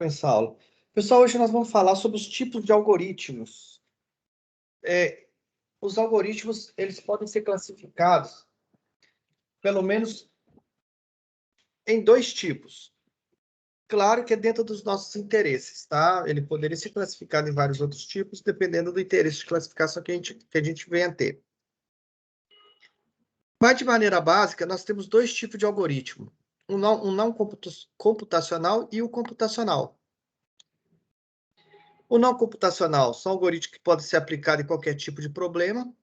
Começar a aula. Pessoal, hoje nós vamos falar sobre os tipos de algoritmos. Os algoritmos, eles podem ser classificados, pelo menos, em dois tipos. Claro que é dentro dos nossos interesses, tá? Ele poderia ser classificado em vários outros tipos, dependendo do interesse de classificação que a gente venha a ter. Mas, de maneira básica, nós temos dois tipos de algoritmo. Um não computacional e o computacional. O não computacional são algoritmos que podem ser aplicados em qualquer tipo de problema,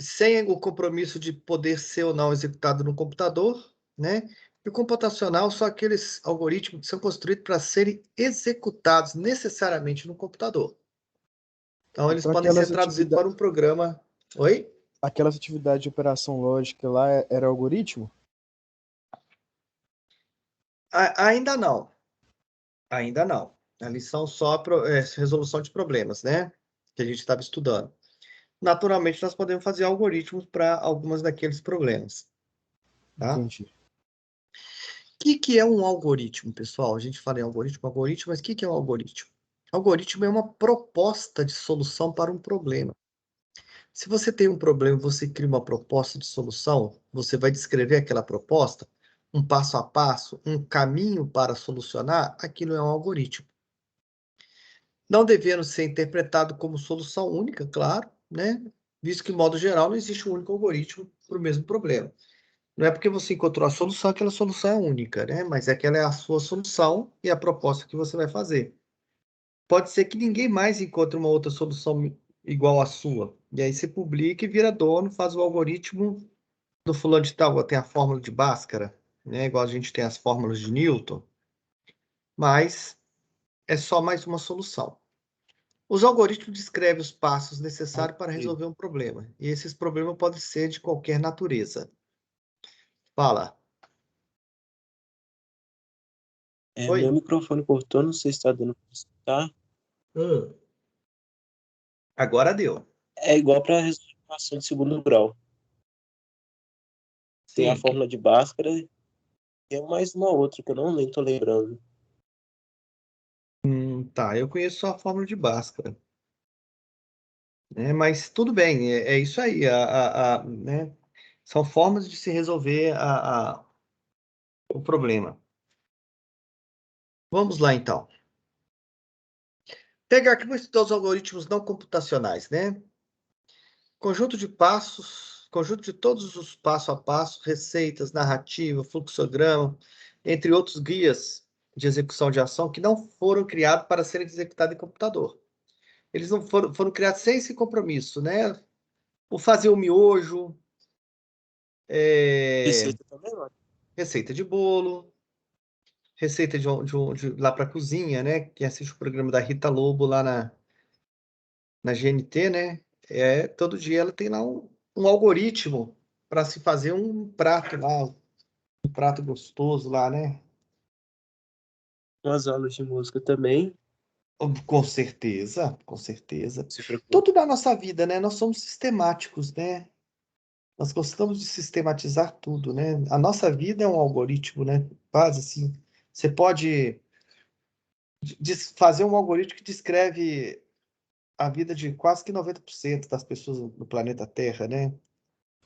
sem o compromisso de poder ser ou não executado no computador, né? E o computacional são aqueles algoritmos que são construídos para serem executados necessariamente no computador. Então, eles Então, podem ser traduzidos para um programa... Oi? aquelas atividades de operação lógica lá era algoritmo? Ainda não. Ainda não. Eles são só resolução de problemas, né? Que a gente estava estudando. Naturalmente, nós podemos fazer algoritmos para algumas daqueles problemas. Tá? Entendi. O que é um algoritmo, pessoal? A gente fala em algoritmo, mas o que é um algoritmo? Algoritmo é uma proposta de solução para um problema. Se você tem um problema e você cria uma proposta de solução, você vai descrever aquela proposta, um passo a passo, um caminho para solucionar, aquilo é um algoritmo. Não devendo ser interpretado como solução única, claro, né? Visto que, de modo geral, não existe um único algoritmo para o mesmo problema. Não é porque você encontrou a solução, aquela solução é única, né? Mas aquela é a sua solução e a proposta que você vai fazer. Pode ser que ninguém mais encontre uma outra solução igual à sua. E aí você publica e vira dono, faz o algoritmo do fulano de tal. Tem a fórmula de Bhaskara, né? Igual a gente tem as fórmulas de Newton. Mas é só mais uma solução. Os algoritmos descrevem os passos necessários para resolver um problema. E esses problemas podem ser de qualquer natureza. Fala. Oi? Meu microfone cortou, não sei se está dando para escutar. Agora deu. É igual para resolução de segundo grau. Tem a Sim. fórmula de Bhaskara e é mais uma outra que eu não estou lembrando. Tá, eu conheço só a fórmula de Bhaskara. Mas tudo bem, é isso aí. Né? São formas de se resolver o problema. Vamos lá, então. Pegar aqui, vou estudar os algoritmos não computacionais, né? Conjunto de passos, conjunto de todos os passo a passo, receitas, narrativa, fluxograma, entre outros guias de execução de ação que não foram criados para serem executados em computador. Eles não foram criados sem esse compromisso, né? O fazer o miojo, Receita também, ó. receita de bolo, receita de lá para cozinha, né? Quem assiste o programa da Rita Lobo lá na GNT, né? Todo dia ela tem lá um algoritmo para se fazer um prato lá, um prato gostoso lá, né? Umas aulas de música também. Com certeza, com certeza. Se preocupa. Tudo na nossa vida, né? Nós somos sistemáticos, né? Nós gostamos de sistematizar tudo, né? A nossa vida é um algoritmo, né? Quase assim. Você pode fazer um algoritmo que descreve a vida de quase que 90% das pessoas no planeta Terra, né?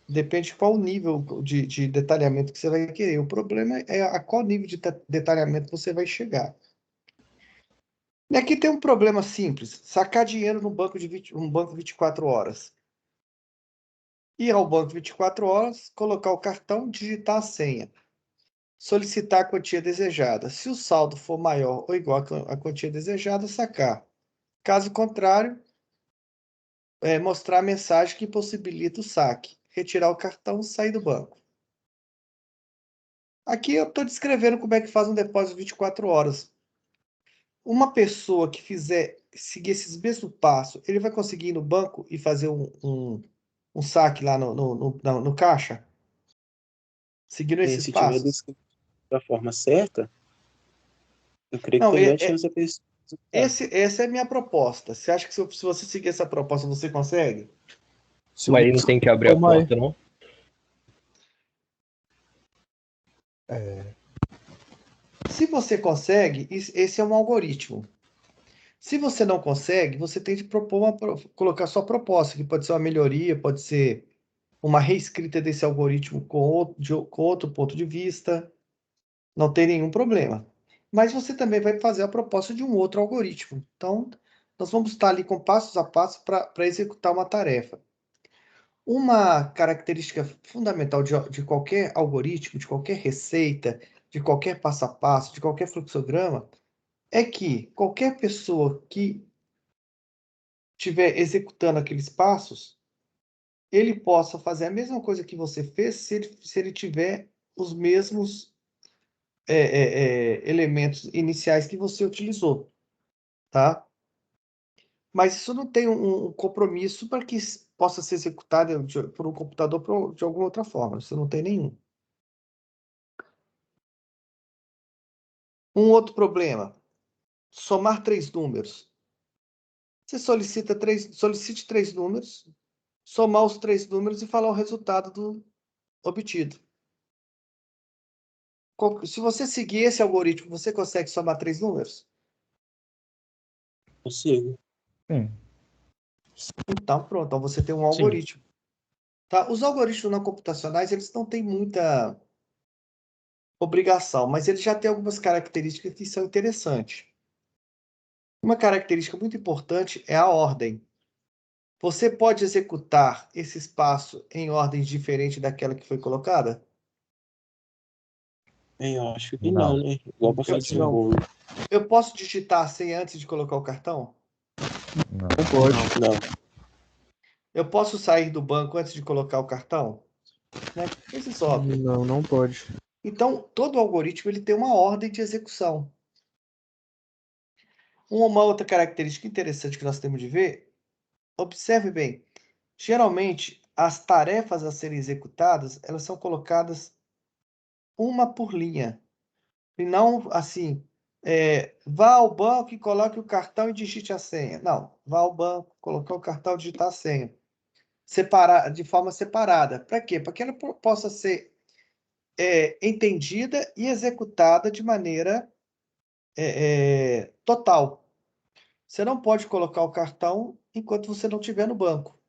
Depende de qual nível de detalhamento que você vai querer. O problema é a qual nível de detalhamento você vai chegar. E aqui tem um problema simples: sacar dinheiro no banco um banco 24 horas. Ir ao banco 24 horas, colocar o cartão, digitar a senha. Solicitar a quantia desejada. Se o saldo for maior ou igual à quantia desejada, sacar. Caso contrário, mostrar a mensagem que possibilita o saque. Retirar o cartão e sair do banco. Aqui eu estou descrevendo como é que faz um depósito 24 horas. Uma pessoa que seguir esses mesmos passos, ele vai conseguir ir no banco e fazer um saque lá no caixa? Seguindo esses Se tiver passos? descrito da forma certa, eu creio que Não, tem grande chance da pessoa. essa é a minha proposta. Você acha que se você seguir essa proposta, você consegue? Mas aí não tem que abrir a porta, não? Se você consegue, esse é um algoritmo. Se você não consegue, você tem que colocar sua proposta, que pode ser uma melhoria, pode ser uma reescrita desse algoritmo com outro ponto de vista. Não tem nenhum problema. Mas você também vai fazer a proposta de um outro algoritmo. Então, nós vamos estar ali com passos a passo para executar uma tarefa. Uma característica fundamental de qualquer algoritmo, de qualquer receita, de qualquer passo a passo, de qualquer fluxograma, é que qualquer pessoa que estiver executando aqueles passos, ele possa fazer a mesma coisa que você fez se ele tiver os mesmos elementos iniciais que você utilizou, tá? Mas isso não tem um compromisso para que possa ser executado por um computador de alguma outra forma. Isso não tem nenhum. Um outro problema, somar 3 números. Você solicite 3 números, somar os 3 números e falar o resultado obtido. Se você seguir esse algoritmo, você consegue somar 3 números? Consigo. Então, pronto. Então você tem um Sim. algoritmo. Tá? Os algoritmos não computacionais, eles não têm muita obrigação, mas eles já têm algumas características que são interessantes. Uma característica muito importante é a ordem. Você pode executar esse espaço em ordens diferentes daquela que foi colocada? Eu acho que não, né? Igual para fazer Não. rolo. Eu posso digitar a senha antes de colocar o cartão? Não pode. Não. Eu posso sair do banco antes de colocar o cartão? Né? Coisas óbvias. Não pode. Então, todo algoritmo ele tem uma ordem de execução. Uma outra característica interessante que nós temos de ver, observe bem, geralmente as tarefas a serem executadas, elas são colocadas uma por linha. E não assim, vá ao banco e coloque o cartão e digite a senha. Não, vá ao banco, colocar o cartão e digitar a senha. De forma separada. Para quê? Para que ela possa ser entendida e executada de maneira total. Você não pode colocar o cartão enquanto você não estiver no banco.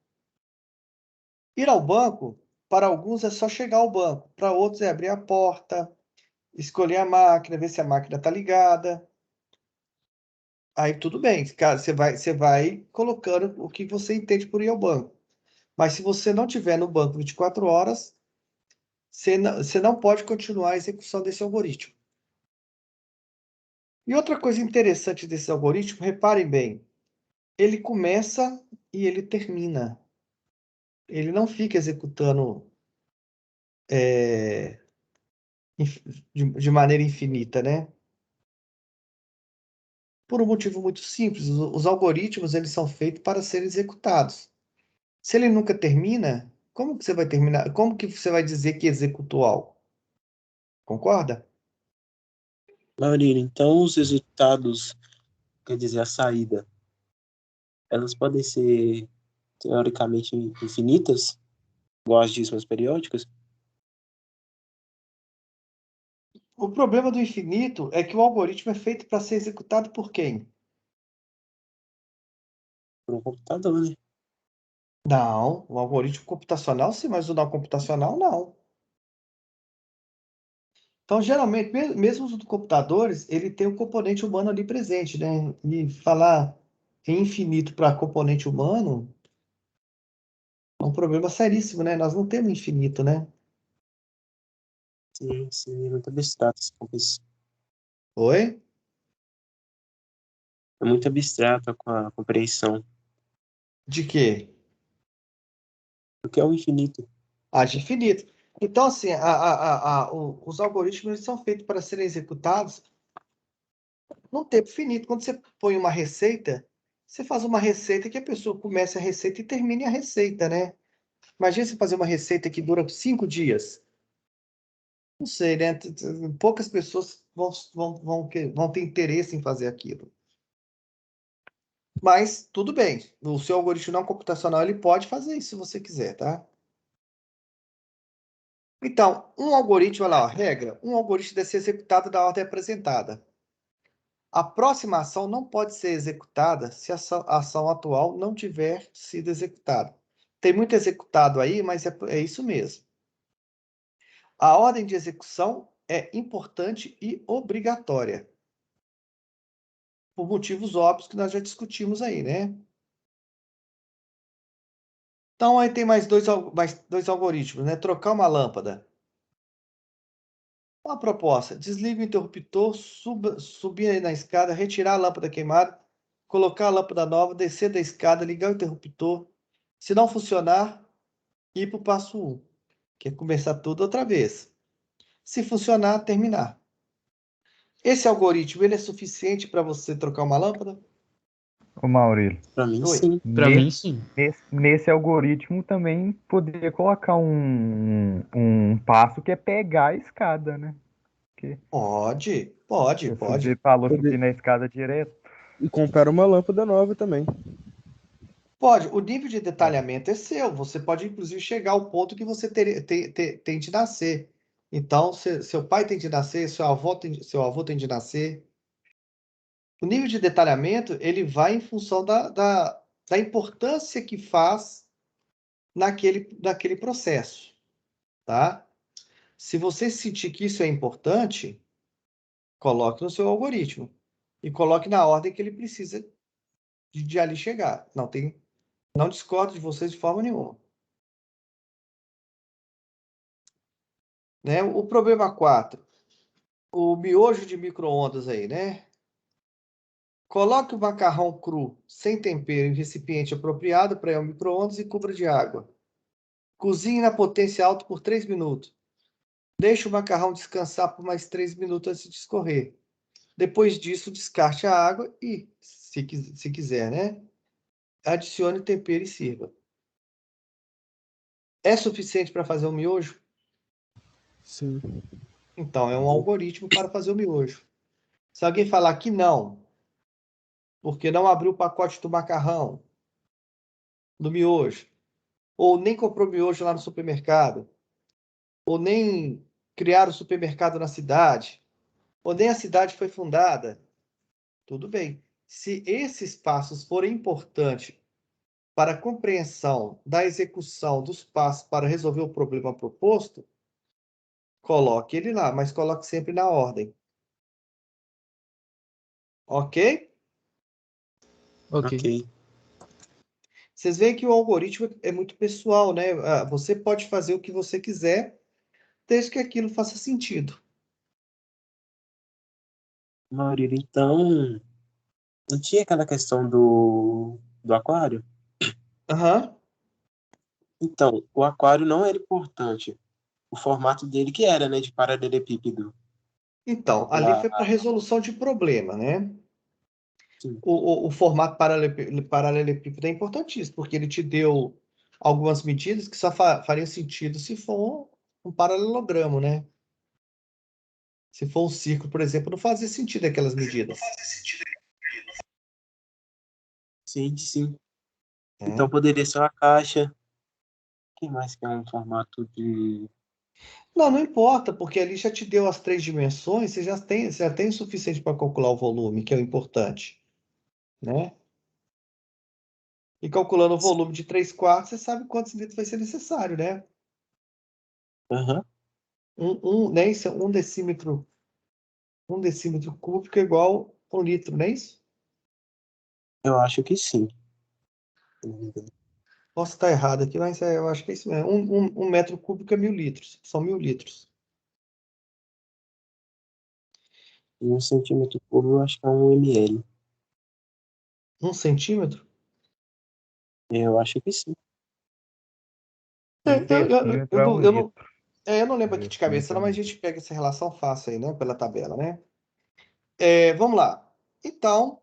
Ir ao banco, para alguns, é só chegar ao banco. Para outros, é abrir a porta, escolher a máquina, ver se a máquina está ligada. Aí tudo bem, cara, você vai colocando o que você entende por ir ao banco. Mas se você não estiver no banco 24 horas, você não pode continuar a execução desse algoritmo. E outra coisa interessante desse algoritmo, reparem bem, ele começa e ele termina. Ele não fica executando de maneira infinita, né? Por um motivo muito simples, os algoritmos eles são feitos para serem executados. Se ele nunca termina, como que você vai terminar? Como que você vai dizer que executou algo? Concorda? Maurino, então os resultados, quer dizer, a saída, elas podem ser teoricamente infinitas, igual as dízimas periódicas? O problema do infinito é que o algoritmo é feito para ser executado por quem? Por um computador, né? Não, o algoritmo computacional sim, mas o não computacional não. Então, geralmente, mesmo os computadores, ele tem o componente humano ali presente, né? E falar em infinito para componente humano é um problema seríssimo, né? Nós não temos infinito, né? Sim, é muito abstrato esse contexto. Oi? É muito abstrato com a compreensão. De quê? O que é o infinito? De infinito. Então, assim, os algoritmos eles são feitos para serem executados num tempo finito. Quando você põe uma receita, você faz uma receita que a pessoa comece a receita e termine a receita, né? Imagina você fazer uma receita que dura 5 dias. Não sei, né? Poucas pessoas vão ter interesse em fazer aquilo. Mas, tudo bem. O seu algoritmo não computacional ele pode fazer isso se você quiser, tá? Então, um algoritmo, olha lá, ó, regra, um algoritmo deve ser executado da ordem apresentada. A próxima ação não pode ser executada se a ação atual não tiver sido executada. Tem muito executado aí, mas é isso mesmo. A ordem de execução é importante e obrigatória. Por motivos óbvios que nós já discutimos aí, né? Então, aí tem mais dois algoritmos, né? Trocar uma lâmpada. Uma proposta: desliga o interruptor, subir aí na escada, retirar a lâmpada queimada, colocar a lâmpada nova, descer da escada, ligar o interruptor. Se não funcionar, ir para o passo 1, que é começar tudo outra vez. Se funcionar, terminar. Esse algoritmo, ele é suficiente para você trocar uma lâmpada? Ô Maurílio, Pra mim, Oi. sim. Pra mim, sim. nesse algoritmo também poderia colocar um passo que é pegar a escada, né? Pode. Você falou subir na escada direto. E comprar uma lâmpada nova também. Pode. O nível de detalhamento é seu. Você pode, inclusive, chegar ao ponto que você tem de nascer. Então, seu pai tem de nascer, seu avô tem de nascer. O nível de detalhamento, ele vai em função da importância que faz naquele processo, tá? Se você sentir que isso é importante, coloque no seu algoritmo e coloque na ordem que ele precisa de ali chegar. Não discordo de vocês de forma nenhuma. Né? O problema 4, o miojo de micro-ondas aí, né? Coloque o macarrão cru, sem tempero, em recipiente apropriado para ir ao micro-ondas e cubra de água. Cozinhe na potência alta por 3 minutos. Deixe o macarrão descansar por mais 3 minutos antes de escorrer. Depois disso, descarte a água e, se quiser, né? Adicione tempero e sirva. É suficiente para fazer o miojo? Sim. Então, é um algoritmo para fazer o miojo. Se alguém falar que não, porque não abriu o pacote do macarrão, do miojo, ou nem comprou miojo lá no supermercado, ou nem criaram o supermercado na cidade, ou nem a cidade foi fundada, tudo bem. Se esses passos forem importantes para a compreensão da execução dos passos para resolver o problema proposto, coloque ele lá, mas coloque sempre na ordem. Ok? Ok. Vocês veem que o algoritmo é muito pessoal, né? Você pode fazer o que você quiser, desde que aquilo faça sentido. Maurílio, então, não tinha aquela questão do aquário? Aham. Então, o aquário não era importante. O formato dele que era, né, de paralelepípedo. Então, ali foi para resolução de problema, né? Sim. O formato paralelepípedo é importantíssimo, porque ele te deu algumas medidas que só fariam sentido se for um paralelogramo, né? Se for um círculo, por exemplo, não fazia sentido aquelas medidas. Sim, sim. Né? Então poderia ser uma caixa. O que mais que é um formato de... Não importa, porque ali já te deu as 3 dimensões, você já tem o suficiente para calcular o volume, que é o importante, né? E calculando o volume de 3/4, você sabe quantos litros vai ser necessário, né? Aham. Né? Isso é 1 decímetro cúbico é igual a 1 litro, não é isso? Eu acho que sim. Posso estar errado aqui, mas eu acho que é isso mesmo. 1 metro cúbico é 1.000 litros. São 1.000 litros. E 1 centímetro cúbico eu acho que é 1 ml. 1 centímetro? Eu acho que sim. Um decímetro é um litro. Eu não lembro aqui de cabeça, não, mas a gente pega essa relação fácil aí, né? Pela tabela, né? Vamos lá. Então,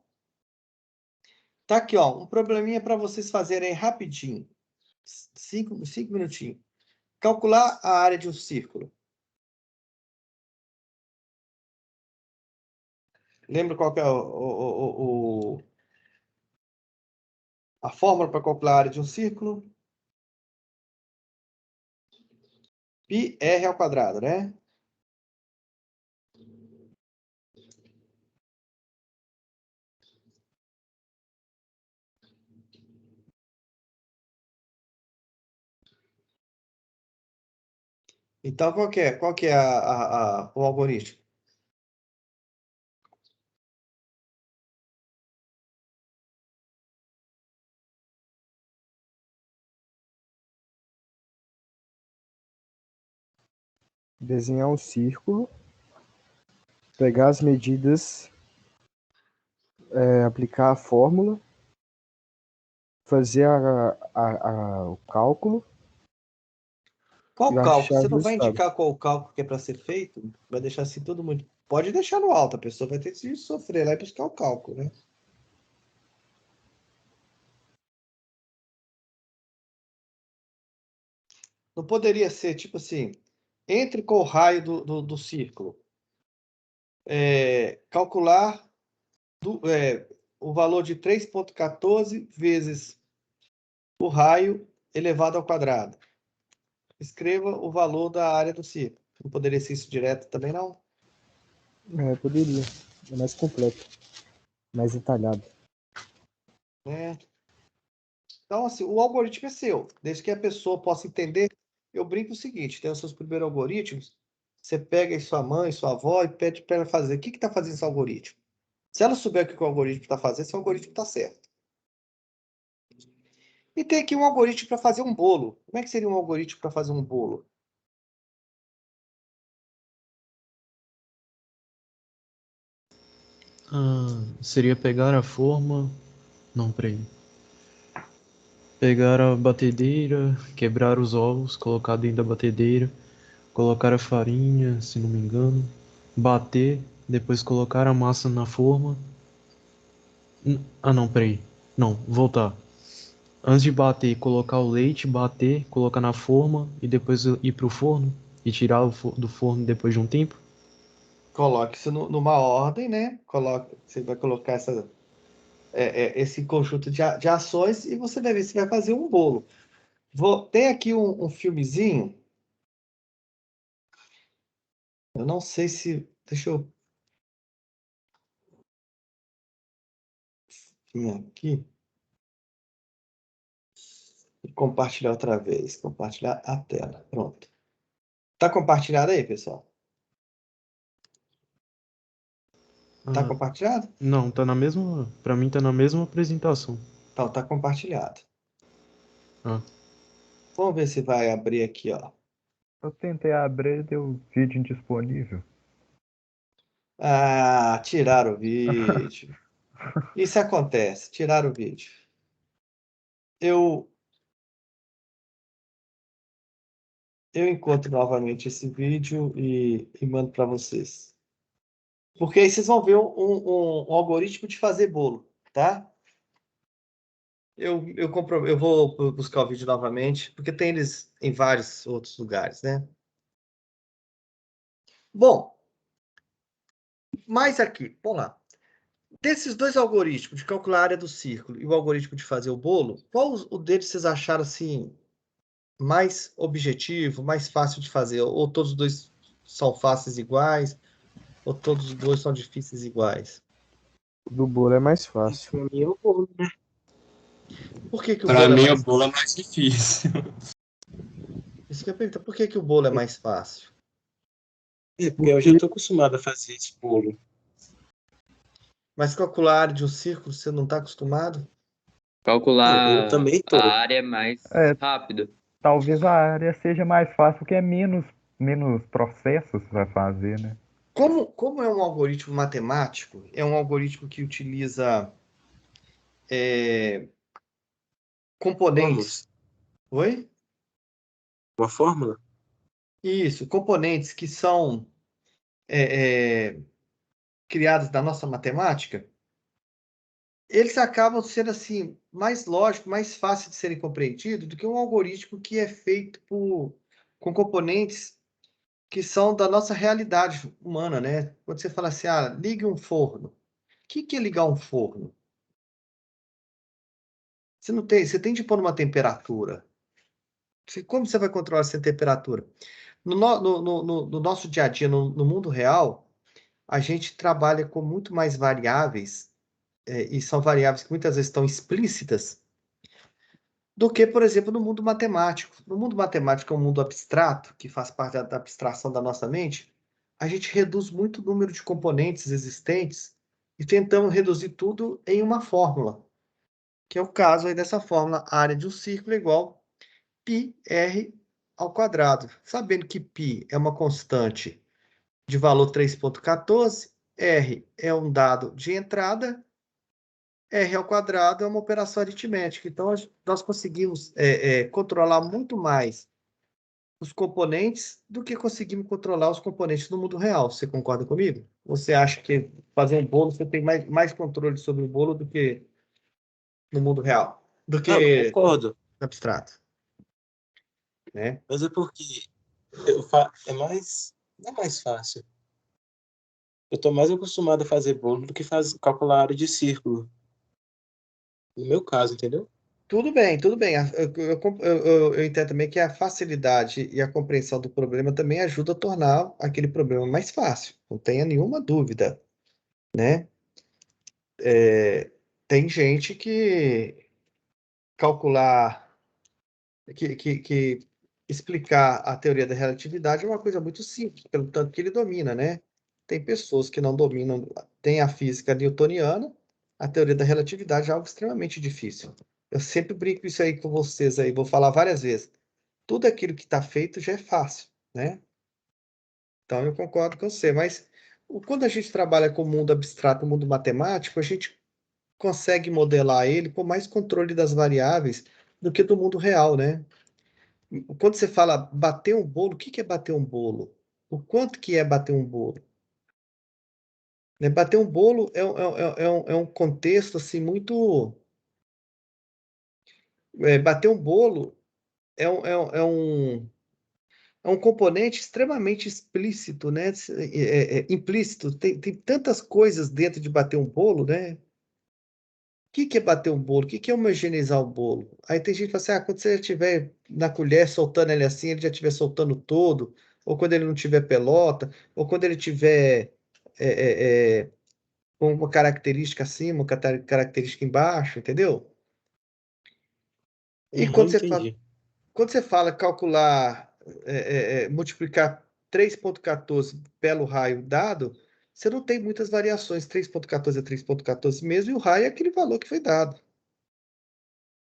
tá aqui, ó, um probleminha para vocês fazerem rapidinho. 5 minutinhos. Calcular a área de um círculo. Lembra qual que é a fórmula para calcular a área de um círculo? πr ao quadrado, né? Então, qual que é o algoritmo? Desenhar um círculo, pegar as medidas, aplicar a fórmula, fazer o cálculo Qual e cálculo? achar Você o não vai resultado. indicar qual cálculo que é para ser feito? Vai deixar assim todo mundo. Pode deixar no alto, a pessoa vai ter que sofrer lá e buscar o cálculo, né? Não poderia ser tipo assim, entre com o raio do círculo. Calcular o valor de 3,14 vezes o raio elevado ao quadrado. Escreva o valor da área do círculo. Não poderia ser isso direto também, não? Poderia. É mais completo, mais detalhado. Então, assim, o algoritmo é seu. Desde que a pessoa possa entender. Eu brinco o seguinte, tem os seus primeiros algoritmos, você pega aí sua mãe, sua avó e pede para ela fazer. O que está fazendo esse algoritmo? Se ela souber o que o algoritmo está fazendo, esse algoritmo está certo. E tem aqui um algoritmo para fazer um bolo. Como é que seria um algoritmo para fazer um bolo? Seria pegar a forma. Não, peraí. Pegar a batedeira, quebrar os ovos, colocar dentro da batedeira, colocar a farinha, se não me engano, bater, depois colocar a massa na forma. Não, peraí. Não, voltar. Antes de bater, colocar o leite, bater, colocar na forma e depois ir pro forno e tirar do forno depois de um tempo. Coloque isso numa ordem, né? Você vai colocar esse conjunto de ações e você vai ver se vai fazer um bolo. Tem aqui um filmezinho. Eu não sei se. Deixa eu vir aqui e compartilhar outra vez. Compartilhar a tela. Pronto. Tá compartilhado aí, pessoal? Tá compartilhado? Não, tá na mesma. Pra mim tá na mesma apresentação. Então, tá compartilhado. Ah. Vamos ver se vai abrir aqui, ó. Eu tentei abrir e deu vídeo indisponível. Ah, tiraram o vídeo. Isso acontece, tiraram o vídeo. Eu encontro novamente esse vídeo e mando para vocês. Porque aí vocês vão ver um algoritmo de fazer bolo, tá? Eu vou buscar o vídeo novamente, porque tem eles em vários outros lugares, né? Bom, mais aqui, vamos lá. Desses dois algoritmos, de calcular a área do círculo e o algoritmo de fazer o bolo, qual o deles vocês acharam assim mais objetivo, mais fácil de fazer? Ou todos os dois são fáceis iguais, ou todos os dois são difíceis iguais? O do bolo é mais fácil. Pra mim é o bolo, né? Por que que o Pra bolo é mim, o mais bolo é mais difícil. Isso que eu pergunto, por que que o bolo é mais fácil? É, porque eu já tô acostumado a fazer esse bolo. Mas calcular a área de um círculo você não está acostumado? Eu Calcular também tô. a área é mais É. rápido. Talvez a área seja mais fácil, porque é menos processos para fazer, né? Como é um algoritmo matemático, é um algoritmo que utiliza componentes. Vamos. Oi? Uma fórmula? Isso, componentes que são criados da nossa matemática, eles acabam sendo assim mais lógicos, mais fácil de serem compreendidos do que um algoritmo que é feito com componentes que são da nossa realidade humana, né? Quando você fala assim, ligue um forno. O que é ligar um forno? Você tem de pôr uma temperatura. Como você vai controlar essa temperatura? No nosso dia a dia, no mundo real, a gente trabalha com muito mais variáveis, e são variáveis que muitas vezes estão explícitas, do que, por exemplo, no mundo matemático. No mundo matemático, é um mundo abstrato, que faz parte da abstração da nossa mente, a gente reduz muito o número de componentes existentes e tentamos reduzir tudo em uma fórmula, que é o caso aí dessa fórmula, a área de um círculo é igual πr ao quadrado. Sabendo que π é uma constante de valor 3,14, r é um dado de entrada, r ao quadrado é uma operação aritmética. Então, nós conseguimos controlar muito mais os componentes do que conseguimos controlar os componentes no mundo real. Você concorda comigo? Você acha que fazer um bolo, você tem mais controle sobre o bolo do que no mundo real? Do Não, que concordo. no abstrato? Né? Mas é porque não é mais fácil. Eu tô mais acostumado a fazer bolo do que calcular a área de círculo. No meu caso, entendeu? Tudo bem, tudo bem. Eu entendo também que a facilidade e a compreensão do problema também ajuda a tornar aquele problema mais fácil. Não tenha nenhuma dúvida, né? Tem gente que calcular, que explicar a teoria da relatividade é uma coisa muito simples, pelo tanto que ele domina, né? Tem pessoas que não dominam, tem a física newtoniana, a teoria da relatividade é algo extremamente difícil. Eu sempre brinco isso aí com vocês aí, vou falar várias vezes. Tudo aquilo que está feito já é fácil, né? Então eu concordo com você, mas quando a gente trabalha com o mundo abstrato, o mundo matemático, a gente consegue modelar ele com mais controle das variáveis do que do mundo real, né? Quando você fala bater um bolo, o que é bater um bolo? O quanto que é bater um bolo? Né? Bater um bolo é um contexto assim muito. Bater um bolo é um, é, um, é um é um componente extremamente explícito, né? Implícito. Tem tantas coisas dentro de bater um bolo, né? O que é bater um bolo? O que é homogeneizar o bolo? Aí tem gente que fala assim, quando você estiver na colher soltando ele assim, ele já estiver soltando todo, ou quando ele não tiver pelota, ou quando ele tiver com uma característica acima, uma característica embaixo, entendeu? E Uhum, entendi. quando você fala calcular, multiplicar 3,14 pelo raio dado, você não tem muitas variações. 3,14 é 3,14 mesmo, e o raio é aquele valor que foi dado,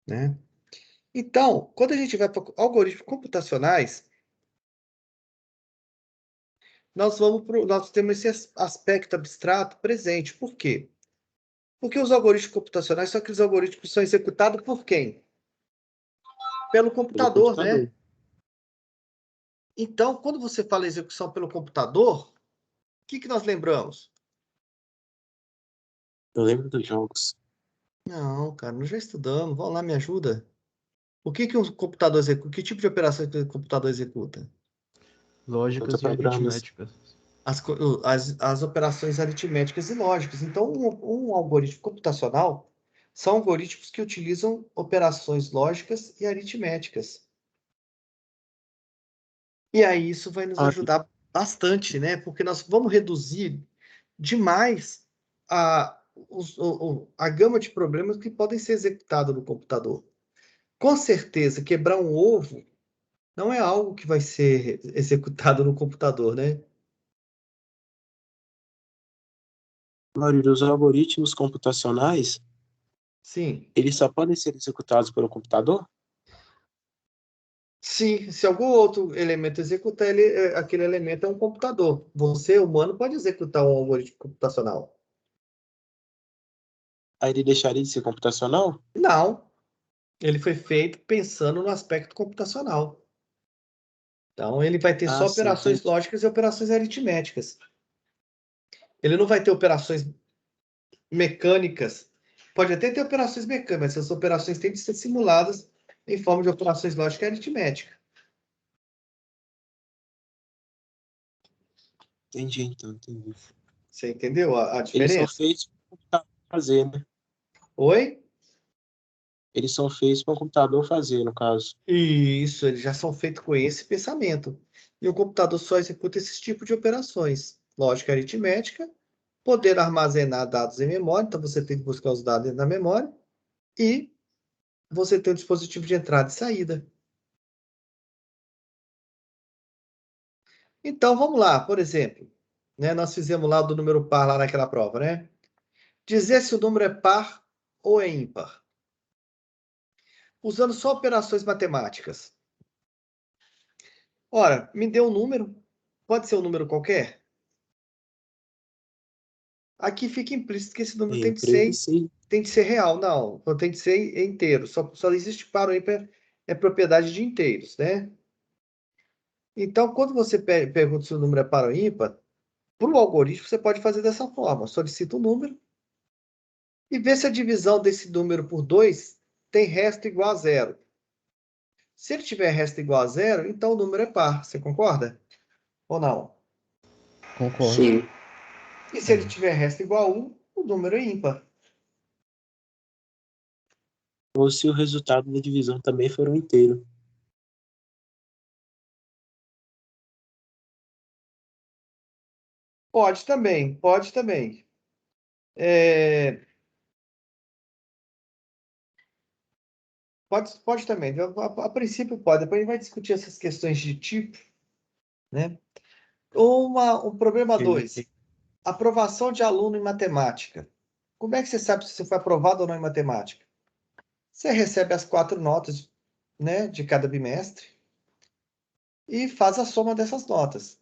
né? Então, quando a gente vai para algoritmos computacionais, nós temos esse aspecto abstrato presente. Por quê? Porque os algoritmos computacionais são aqueles algoritmos que são executados por quem? Pelo Pelo computador, computador. né? Então, quando você fala execução pelo computador, o que nós lembramos? Eu lembro dos jogos. Não, cara, nós já estudamos. Vamos lá, me ajuda. O que um computador executa? Que tipo de operação que o computador executa? Lógicas e Programas. aritméticas. As operações aritméticas e lógicas. Então, um algoritmo computacional são algoritmos que utilizam operações lógicas e aritméticas. E aí isso vai nos ajudar bastante, né? Porque nós vamos reduzir demais a gama de problemas que podem ser executados no computador. Com certeza, quebrar um ovo não é algo que vai ser executado no computador, né? Maioria dos algoritmos computacionais, Sim. eles só podem ser executados pelo computador? Sim, se algum outro elemento executar, aquele elemento é um computador. Você, humano, pode executar um algoritmo computacional. Aí ele deixaria de ser computacional? Não. Ele foi feito pensando no aspecto computacional. Então, ele vai ter só Sim, operações entendi. lógicas e operações aritméticas. Ele não vai ter operações mecânicas. Pode até ter operações mecânicas, mas essas operações têm de ser simuladas em forma de operações lógicas e aritméticas. Entendi, então, entendi. Você entendeu a Eles são diferença? feitos para o computador fazer, né? Oi? Eles são feitos para o computador fazer, no caso. Isso, eles já são feitos com esse pensamento. E o computador só executa esse tipo de operações. Lógica aritmética, poder armazenar dados em memória, então você tem que buscar os dados na memória, e você tem um dispositivo de entrada e saída. Então, vamos lá, por exemplo, né, nós fizemos lá do número par lá naquela prova, né? Dizer se o número é par ou é ímpar. Usando só operações matemáticas. Ora, me deu um número, pode ser um número qualquer? Aqui fica implícito que esse número tem de ser real. Não tem de ser inteiro. Só existe par ou ímpar, é propriedade de inteiros, né? Então, quando você pergunta se o número é par ou ímpar, para o algoritmo você pode fazer dessa forma. Solicita o número e vê se a divisão desse número por 2 tem resto igual a zero. Se ele tiver resto igual a zero, então o número é par. Você concorda? Ou não? Concordo. Sim. E se ele tiver resto igual a 1, o número é ímpar. Ou se o resultado da divisão também for um inteiro. Pode também, pode também. Pode também. A princípio pode. Depois a gente vai discutir essas questões de tipo, né? O problema 2. Aprovação de aluno em matemática. Como é que você sabe se você foi aprovado ou não em matemática? Você recebe as 4 notas, né, de cada bimestre e faz a soma dessas notas.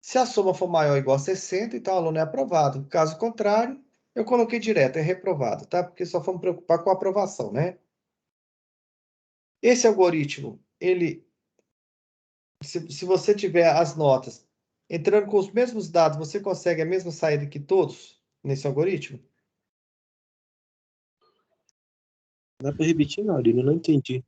Se a soma for maior ou igual a 60, então o aluno é aprovado. Caso contrário, eu coloquei direto, é reprovado, tá? Porque só vamos preocupar com a aprovação, né? Esse algoritmo, se você tiver as notas entrando com os mesmos dados, você consegue a mesma saída que todos nesse algoritmo? Dá para repetir, não, eu não entendi.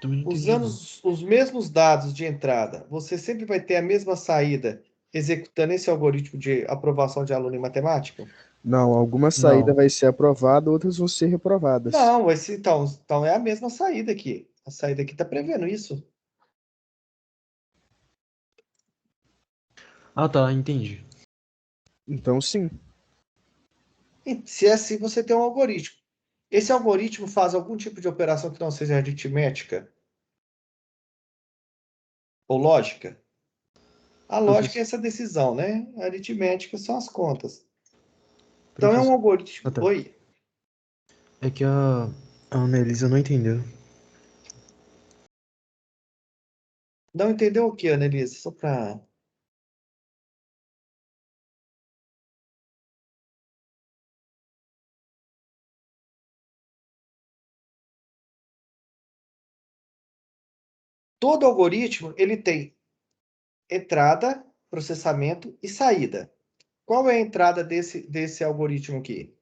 Também não entendi, Usando não. os mesmos dados de entrada, você sempre vai ter a mesma saída executando esse algoritmo de aprovação de aluno em matemática? Não, alguma saída vai ser aprovada, outras vão ser reprovadas. Não, então é a mesma saída aqui. A saída aqui está prevendo isso. Ah, tá, entendi. Então, sim. E se é assim, você tem um algoritmo. Esse algoritmo faz algum tipo de operação que não seja aritmética ou lógica? A lógica é essa decisão, né? A aritmética são as contas. Então é um algoritmo. Ah, tá. Oi? É que a Annelisa não entendeu. Não entendeu o que, Annelise? Só para. Todo algoritmo ele tem entrada, processamento e saída. Qual é a entrada desse algoritmo aqui?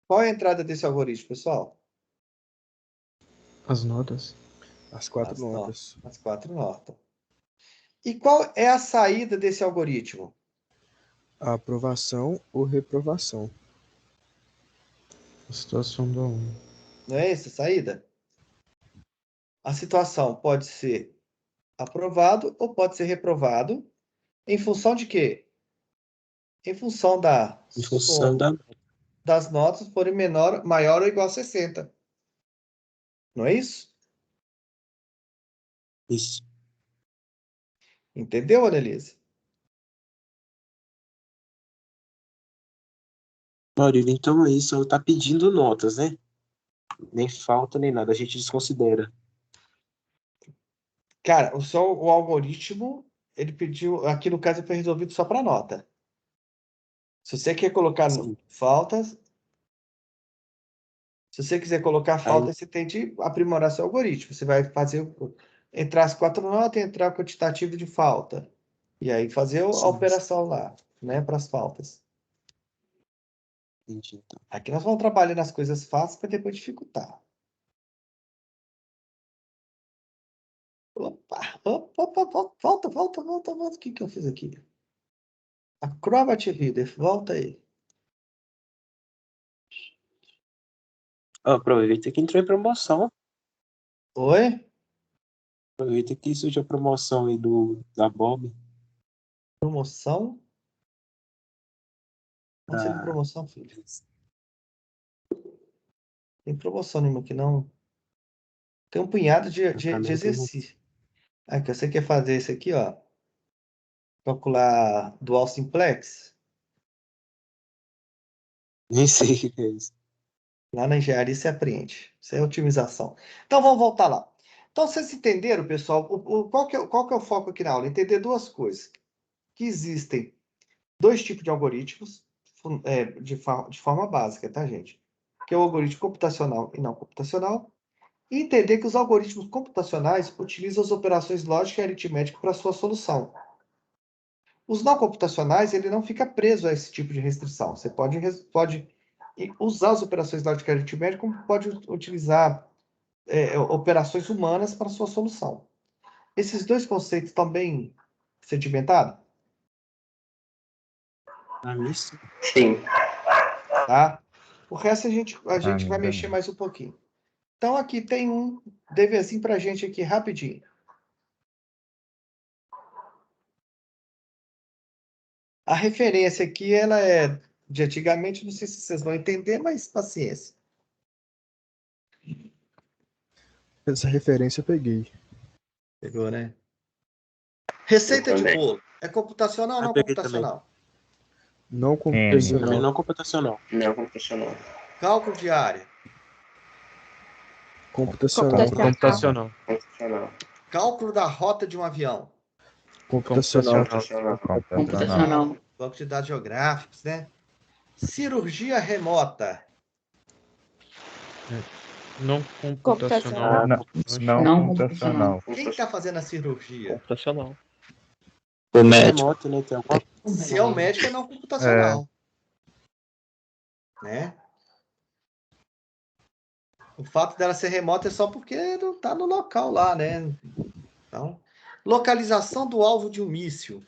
Qual é a entrada desse algoritmo, pessoal? As notas. As 4 notas. As 4 notas. E qual é a saída desse algoritmo? A aprovação ou reprovação. A situação do aluno. Não é essa a saída? A situação pode ser aprovado ou pode ser reprovado. Em função de quê? Em função da Em função soma das notas forem maior ou igual a 60. Não é isso? Isso. Entendeu, Annelise? Maurílio, então aí só tá pedindo notas, né? Nem falta, nem nada. A gente desconsidera. Cara, o algoritmo, ele pediu, aqui no caso foi resolvido só para nota. Se você quer colocar Sim. faltas, se você quiser colocar falta, Aí, você tem de aprimorar seu algoritmo. Você vai fazer entrar as 4 notas e entrar o quantitativo de falta. E aí fazer a sim, operação lá, né, para as faltas. entendi, então. Aqui nós vamos trabalhar nas coisas fáceis para depois dificultar. Opa, volta. O que eu fiz aqui? Acrobat Reader, volta aí. Aproveita que entrou em promoção. Oi? Aproveita que surgiu a promoção aí da Bob. Promoção? Não sei de Ah. promoção, filho. Tem promoção nenhuma aqui, não. Tem um punhado de exercício. Aqui, você quer fazer isso aqui, ó. Calcular dual simplex? Nem sei o que é isso. Lá na engenharia você aprende. Isso é otimização. Então vamos voltar lá. Então vocês entenderam, pessoal? Qual que é o foco aqui na aula? Entender duas coisas. Que existem dois tipos de algoritmos de forma básica, tá, gente? Que é o algoritmo computacional e não computacional. E entender que os algoritmos computacionais utilizam as operações lógica e aritmética para sua solução. Os não computacionais, ele não fica preso a esse tipo de restrição. Você pode usar as operações lógica e aritmética, como pode utilizar operações humanas para sua solução. Esses dois conceitos estão bem sedimentados? Sim. Tá? O resto a gente vai mexer mais um pouquinho. Então, aqui tem um deverzinho para a gente aqui, rapidinho. A referência aqui, ela é de antigamente, não sei se vocês vão entender, mas paciência. Essa referência eu peguei. Pegou, né? Receita de bolo. É computacional ou não computacional? Não Também computacional. não computacional. Não computacional. Cálculo de área. Computacional. Computacional. Computacional. Cálculo da rota de um avião. Computacional. Computacional. Banco de dados geográficos, né? Cirurgia remota. Não computacional. Não computacional. Quem está fazendo a cirurgia? Computacional. O médico. Remoto, né? Tem alguma... Se é o médico, é não computacional. Né? O fato dela ser remota é só porque não está no local lá, né? Então, localização do alvo de um míssil.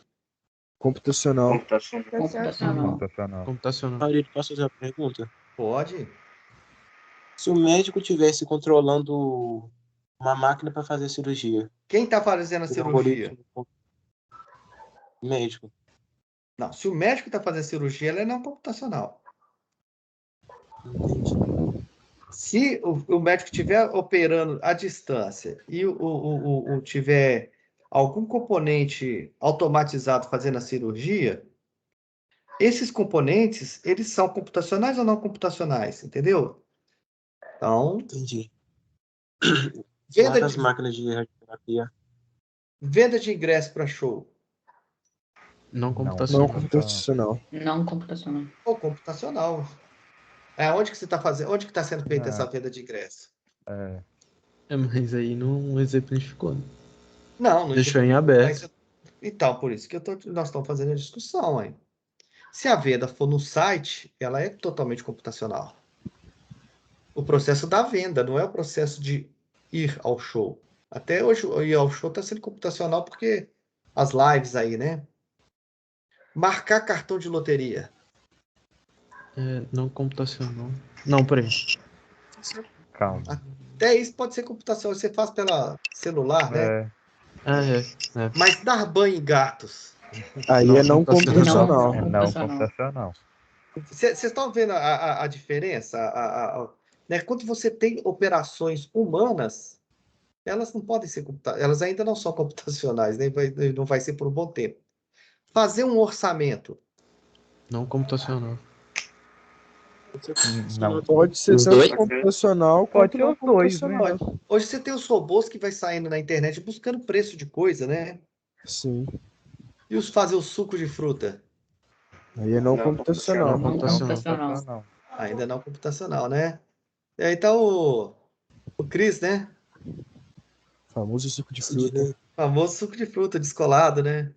Computacional. Computacional. Computacional. Maurício, posso fazer uma pergunta? Pode. Se o médico estivesse controlando uma máquina para fazer cirurgia, Quem está fazendo a o cirurgia? algoritmo médico. Não, se o médico está fazendo a cirurgia, ela é não computacional. Entendi. Se o médico estiver operando à distância e tiver algum componente automatizado fazendo a cirurgia, esses componentes, eles são computacionais ou não computacionais, entendeu? Então, Entendi. venda Várias de, máquinas de radioterapia. venda de ingresso para show Não Não computacional. computacional. Não computacional. ou computacional. Onde que você está fazendo? Onde que está sendo feita essa venda de ingresso? Mas aí não exemplificou. Não Deixou em aberto. Então, por isso que nós estamos fazendo a discussão, hein? Se a venda for no site, ela é totalmente computacional. O processo da venda, não é o processo de ir ao show. Até hoje, ir ao show está sendo computacional porque as lives aí, né? Marcar cartão de loteria. Não computacional. Não, peraí. Até isso pode ser computacional. Você faz pela celular, né? Mas dar banho em gatos. Aí é não computacional. Não computacional. Vocês estão vendo a diferença? Né? Quando você tem operações humanas, elas não podem ser elas ainda não são computacionais, nem não vai ser por um bom tempo. Fazer um orçamento. Não computacional. Não pode ser tanto computacional quanto não computacional. Hoje você tem os robôs que vai saindo na internet buscando preço de coisa, né? Sim. E fazer o suco de fruta. Aí é não computacional. Não computacional. Ainda não computacional, né? E aí tá o Cris, né? Famoso suco de fruta. O famoso suco de fruta descolado, né?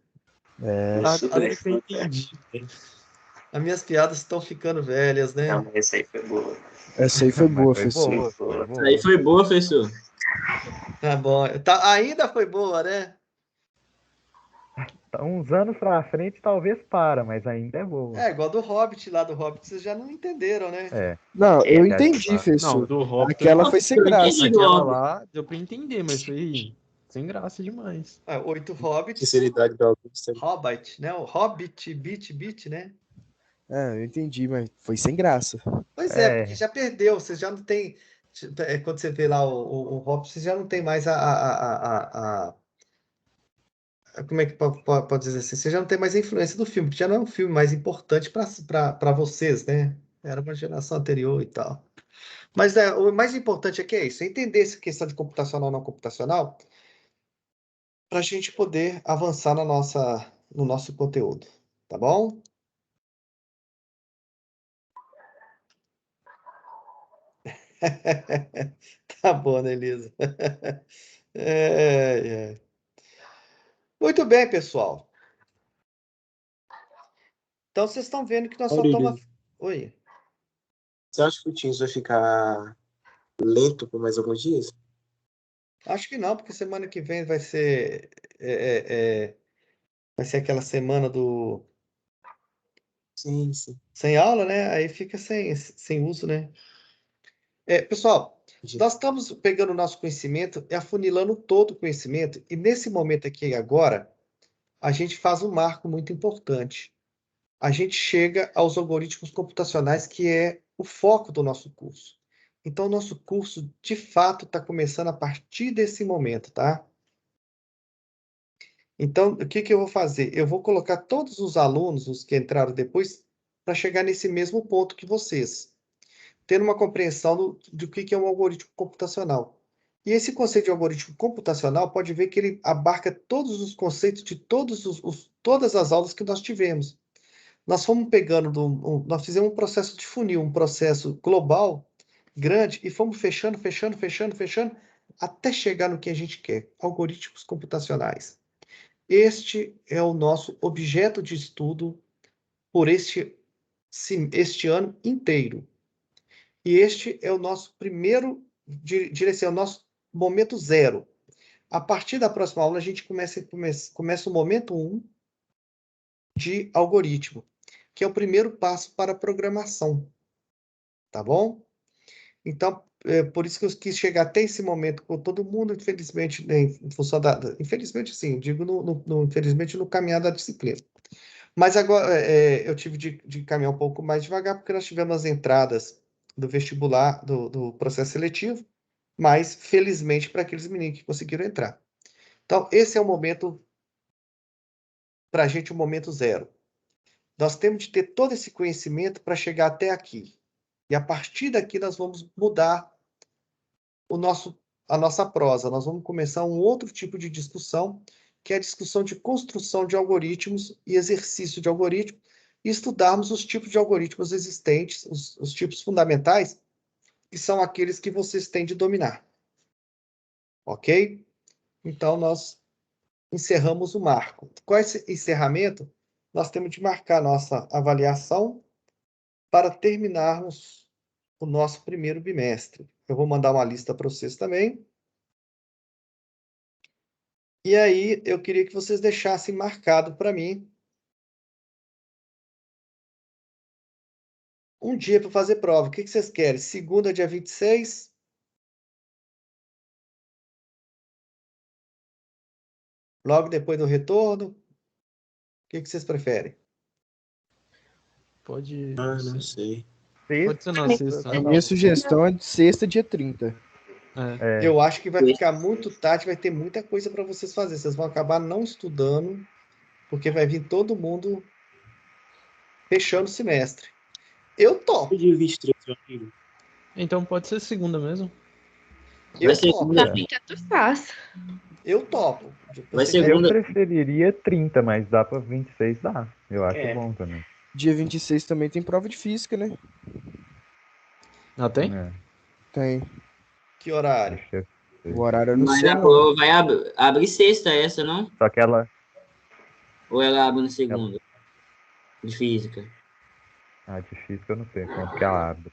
As minhas piadas estão ficando velhas, né? Não, essa aí foi boa. Essa aí foi boa, Fessur. Essa aí foi boa, Fessur. Tá bom. Ainda foi boa, né? Tá uns anos pra frente talvez para, mas ainda é boa. É, igual do Hobbit lá do Hobbit, vocês já não entenderam, né? É. Não, eu Já entendi, tá. Não, Fessur. do Hobbit. Aquela foi sem Eu graça. entendi. Aquela lá deu pra entender, mas foi sem graça demais. 8 Hobbits. Sinceridade do Augusto. Hobbit, né? O Hobbit, bit, né? Eu entendi, mas foi sem graça. Pois é, porque já perdeu, você já não tem. Quando você vê lá o Hobbit, você já não tem mais como é que pode dizer assim? Você já não tem mais a influência do filme, porque já não é um filme mais importante para vocês, né? Era uma geração anterior e tal. Mas o mais importante é isso, é entender essa questão de computacional não computacional, para a gente poder avançar no nosso conteúdo, tá bom? Tá bom, né, Elisa? Muito bem, pessoal. Então, vocês estão vendo que nós só estamos... Oi. Você acha que o Teams vai ficar lento por mais alguns dias? Acho que não, porque semana que vem vai ser... vai ser aquela semana do... Sim. Sem aula, né? Aí fica sem uso, né? Pessoal, nós estamos pegando o nosso conhecimento e afunilando todo o conhecimento. E nesse momento aqui agora, a gente faz um marco muito importante. A gente chega aos algoritmos computacionais, que é o foco do nosso curso. Então, o nosso curso, de fato, está começando a partir desse momento, tá? Então, o que eu vou fazer? Eu vou colocar todos os alunos, os que entraram depois, para chegar nesse mesmo ponto que vocês, tendo uma compreensão do que é um algoritmo computacional. E esse conceito de algoritmo computacional, pode ver que ele abarca todos os conceitos de todas as aulas que nós tivemos. Nós fomos pegando, nós fizemos um processo de funil, um processo global, grande, e fomos fechando, até chegar no que a gente quer, algoritmos computacionais. Este é o nosso objeto de estudo por este ano inteiro. E este é o nosso primeiro, é o nosso momento zero. A partir da próxima aula, a gente começa o momento 1 de algoritmo, que é o primeiro passo para a programação. Tá bom? Então, por isso que eu quis chegar até esse momento com todo mundo, infelizmente, né, em função infelizmente, sim, digo infelizmente, no caminhar da disciplina. Mas agora, eu tive de caminhar um pouco mais devagar, porque nós tivemos as entradas do vestibular, do processo seletivo, mas, felizmente, para aqueles meninos que conseguiram entrar. Então, esse é o momento, para a gente, o momento zero. Nós temos de ter todo esse conhecimento para chegar até aqui. E, a partir daqui, nós vamos mudar a nossa prosa. Nós vamos começar um outro tipo de discussão, que é a discussão de construção de algoritmos e exercício de algoritmos, e estudarmos os tipos de algoritmos existentes, os tipos fundamentais, que são aqueles que vocês têm de dominar. Ok? Então, nós encerramos o marco. Com esse encerramento, nós temos de marcar nossa avaliação para terminarmos o nosso primeiro bimestre. Eu vou mandar uma lista para vocês também. E aí, eu queria que vocês deixassem marcado para mim um dia para fazer prova. O que vocês querem? Segunda, dia 26? Logo depois do retorno? O que vocês preferem? Pode. Não sei. Pode ser na sexta. A minha sugestão é de sexta, dia 30. Eu acho que vai ficar muito tarde, vai ter muita coisa para vocês fazerem. Vocês vão acabar não estudando, porque vai vir todo mundo fechando o semestre. Eu topo. Dia 23, meu amigo. Então pode ser segunda mesmo. Vai ser segunda. Eu topo. Vai ser Eu segunda. preferiria 30, mas dá pra 26 dá. Eu acho bom também. Dia 26 também tem prova de física, né? Ah, tem? Tem. Que horário? O horário eu não Mas sei, a não. prova vai abrir sexta essa, não? Só que ela... Ou ela abre na segunda? De física. Ah, de física eu não sei quanto que ela abre.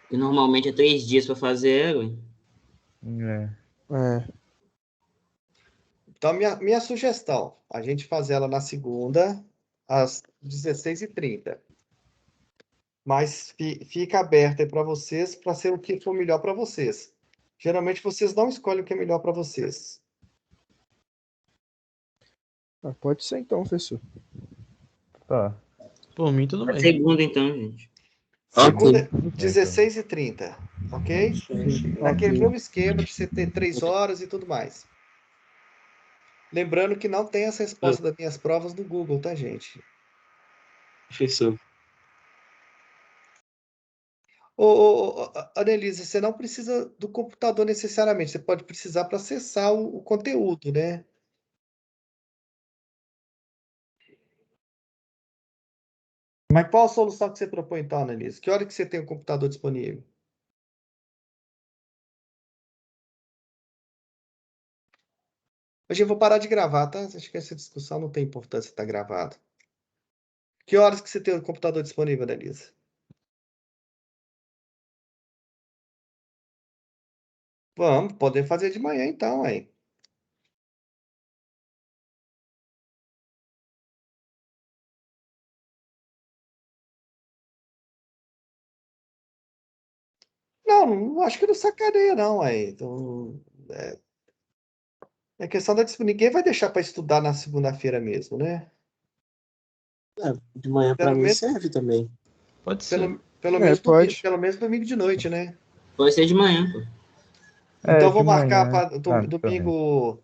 Que normalmente é 3 dias para fazer ela. É. Então, minha sugestão, a gente fazer ela na segunda, às 16h30. Mas fica aberto aí para vocês, para ser o que for melhor para vocês. Geralmente, vocês não escolhem o que é melhor para vocês. Pode ser então, professor. Tá. Por mim, tudo bem. Segunda, então, gente. Segunda, Ok. 16h30, ok? Naquele Ok. mesmo esquema de você ter 3 horas e tudo mais. Lembrando que não tem as respostas das minhas provas do Google, tá, gente? Professor. Annelise, você não precisa do computador necessariamente, você pode precisar para acessar o conteúdo, né? Mas qual a solução que você propõe, então, Annelise? Que hora que você tem o computador disponível? Hoje eu vou parar de gravar, tá? Acho que essa discussão não tem importância estar gravado. Que horas que você tem o computador disponível, Annelise? Vamos, poder fazer de manhã então, aí. Não acho que não sacaneia, não, aí. Então, é questão da disciplina. Ninguém vai deixar para estudar na segunda-feira mesmo, né? De manhã para Pelo mim menos, serve também. Pode ser. Pode. pelo menos domingo de noite, né? Pode ser de manhã, pô. Então, eu vou de marcar manhã. para Também. domingo.